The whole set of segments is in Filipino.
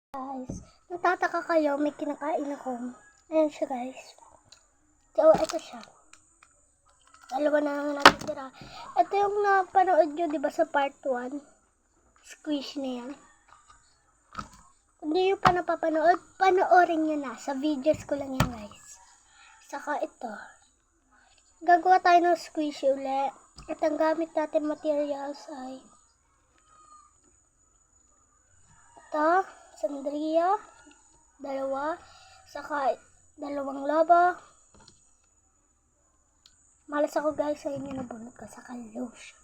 Guys, natataka kayo, may kinakain ako. Ayan siya guys. So, ito siya. Dalawa na lang natitira. Ito yung napanood nyo, diba sa part 1? Squish na yan. Kung di nyo pa napapanood, panoorin nyo na. Sa videos ko lang yan guys. Saka ito. Gagawa tayo ng squish ulit. At ang gamit natin materials ay ito. Sandria, dalawa, saka dalawang laba. Malas ako guys sa inyo nabunot ko, saka lotion.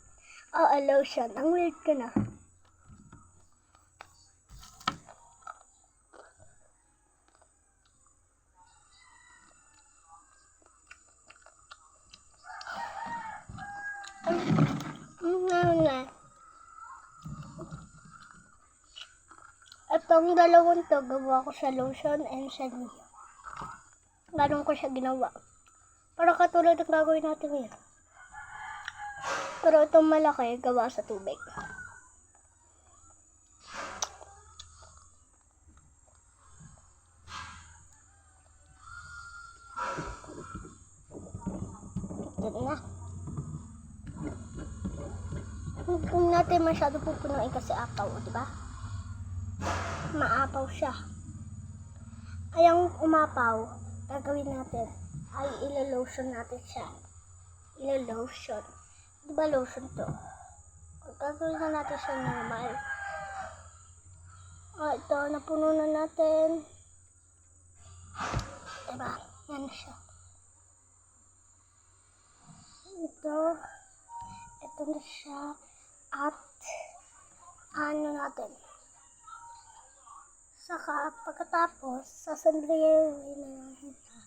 Lotion. Ang weird ko na. Itong dalawang to, gawa ko sa lotion and sandria. Ganun ko siya ginawa. Para katulad ng gagawin natin ngayon. Pero itong malaki, gawa sa tubig. Ito na. Kung natin masyado pupunuin kasi apaw, diba? Maapaw siya. Ayang umapaw, gagawin natin ay ilo-lotion natin siya. Ilo-lotion. Diba lotion to? Gagawin na natin siya normal. Ito, napuno na natin. Diba? Yan siya. Ito na siya. At ano natin? Saka pagkatapos, sasandriyahin na natin siya.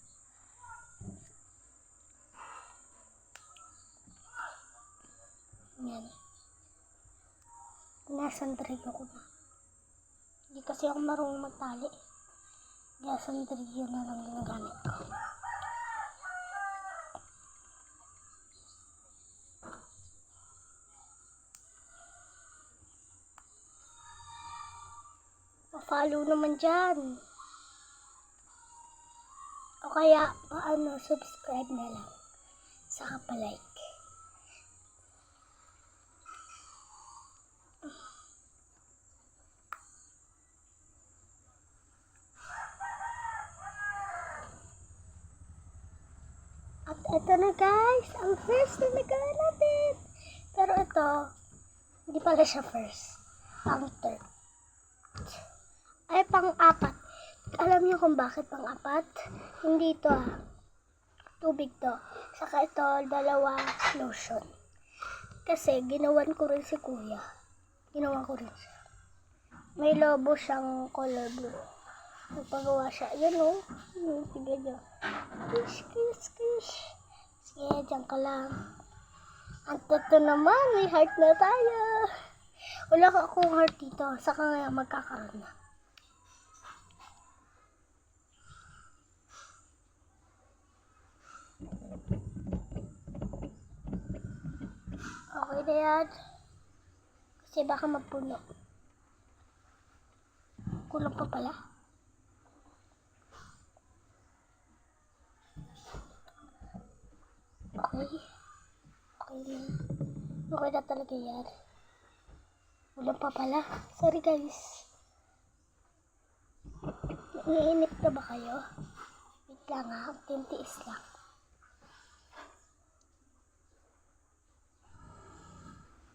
Yan. Nasandriyo ko na. Hindi kasi ako marunong magtali. Nasandriyo na lang ginagamit ko. Follow naman dyan. O kaya, subscribe na lang. Saka pa-like. At ito na guys, ang first na nagawa natin. Pero ito, hindi pala siya first. Ang third. Ay, pang-apat. Alam niyo kung bakit pang-apat? Hindi ito tubig to. Saka ito, dalawa lotion. Kasi, ginawan ko rin si kuya. Ginawan ko rin siya. May lobo siyang color blue. Nagpagawa siya. Yan o. Tignan niyo. Kish, kish, kish. Sige, dyan ka lang. At ito naman, may heart na tayo. Wala ka akong heart dito. Saka nga magkakaroon na. Okay na yan. Kasi baka mapuno. Kulang pa pala. Okay. Okay na. Okay na talaga yan. Kulang pa pala. Sorry guys. Naiinip na ba kayo? Wait lang ha. Tintiis lang.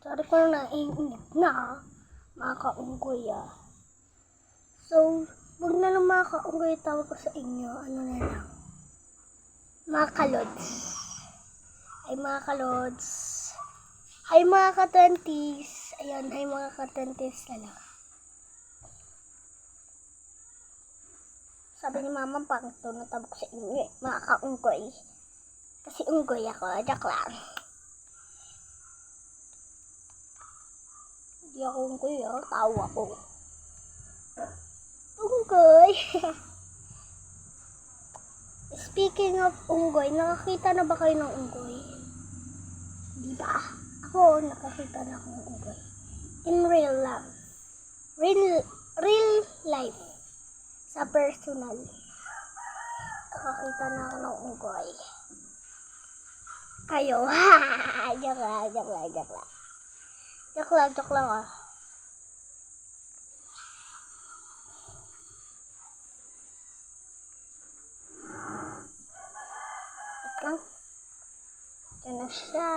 Sorry kung naiinip na mga kaunggoy So, huwag na lang mga kaunggoy tawag ko sa inyo. Ano na lang. Mga kalods. Ay mga kalods. Ay mga ka-20s. Ayan, ay mga ka-20s na lang. Sabi ni mama, pang ito natawag ko sa inyo mga kaunggoy. Kasi unggoy ako. Joke lang. Hindi ako unggoy, tawa ko. Unggoy. Speaking of unggoy, nakakita na ba kayo ng unggoy? Diba? Ako, nakakita na ako ng unggoy. In real life. Real life. Sa personal. Nakakita na ako ng unggoy. Kayo, ha! Joke lang. Joke lang ah. Wait lang. Ito na siya.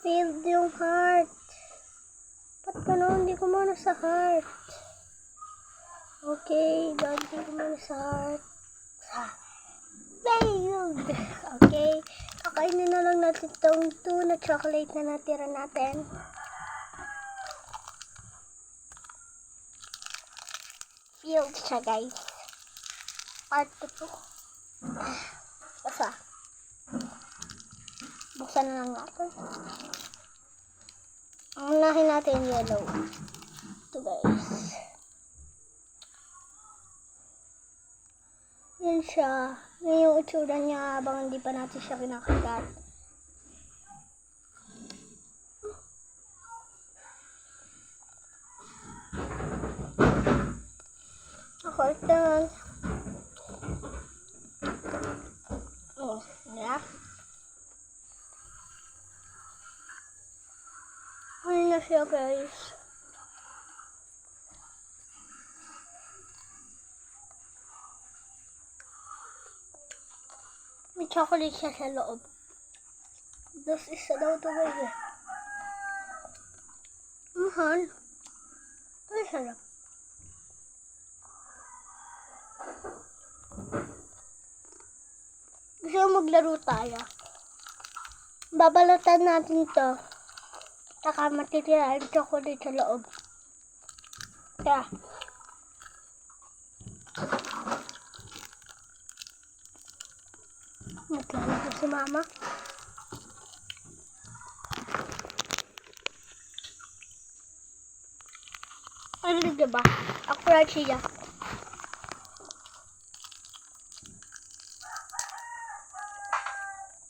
Filled yung heart. Ba't gano'n? Hindi ko muna sa heart. Okay, hindi ko muna sa heart. Failed! Okay, kakainin na lang natin itong tuna chocolate na natira natin. Filled siya, guys. Part 2 to. Basta. Buksan na lang natin. Ang unahin natin yellow. Ito, guys. Yan siya. Yan yung itsura niya habang hindi pa natin siya kinakagat. Ako ito. Oh, yeah. Ano na siya, guys? May chocolate siya sa loob. Das isa daw ito, guys. Mahal. Ito isa lang. Gusto mo maglaro tayo? Babalatan natin to. Saka matitira ang chocolate sa loob. Tara. Naglaro si mama. Ano diba? Akurat siya.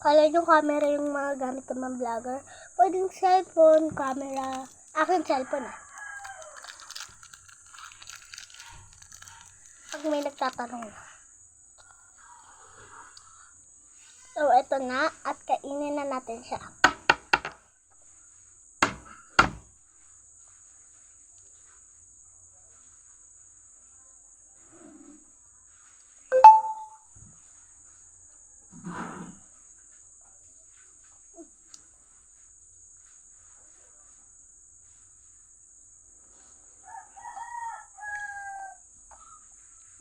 Kala yung camera yung mga gamit ng mga vlogger. Pwedeng cellphone, camera. Akin cellphone ah. Pag may nagtatanong. So, eto na. At kainin na natin siya.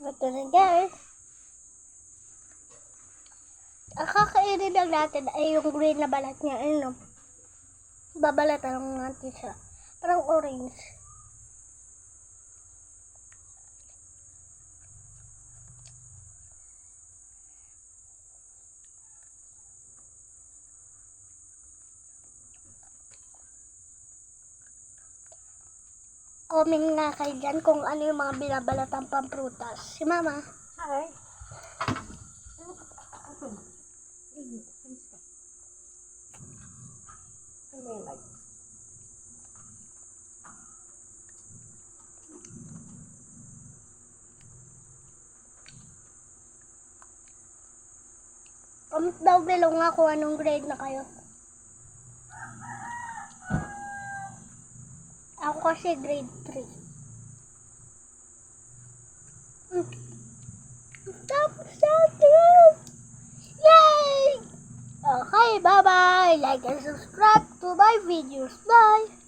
Ito na, guys. Ang kakainin lang natin ay yung green na balat niya. Ano? Babalatan lang natin siya. Parang orange. Comment nga kayo dyan kung ano yung mga binabalatang pamprutas. Si Mama. Hi. Comment daw below nga kung anong grade na kayo. Ako kasi grade 3. Tapos natin! Yay! Okay, bye-bye! Like and subscribe to my videos. Bye!